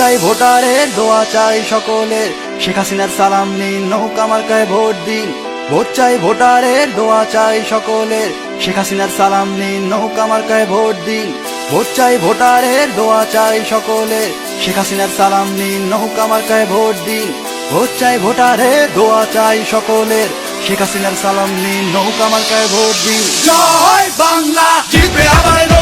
চাই ভোটারের, দোয়া চাই সকলের, শেখ হাসিনার সালাম নিন, নৌকা মার্কায় ভোট দিন। ভোট চাই ভোটারের, দোয়া চাই সকলের, শেখ হাসিনার সালাম নিন, নৌকা মার্কায় ভোট দিন। ভোট চাই ভোটারের, দোয়া চাই সকলের, শেখ হাসিনার সালাম নিন, নৌকা মার্কায় ভোট দিন। ভোট চাই ভোটারের, দোয়া চাই সকলের, শেখ হাসিনার সালাম নিন, নৌকা মার্কায় ভোট দিন। জয় বাংলা, জিতবে আবার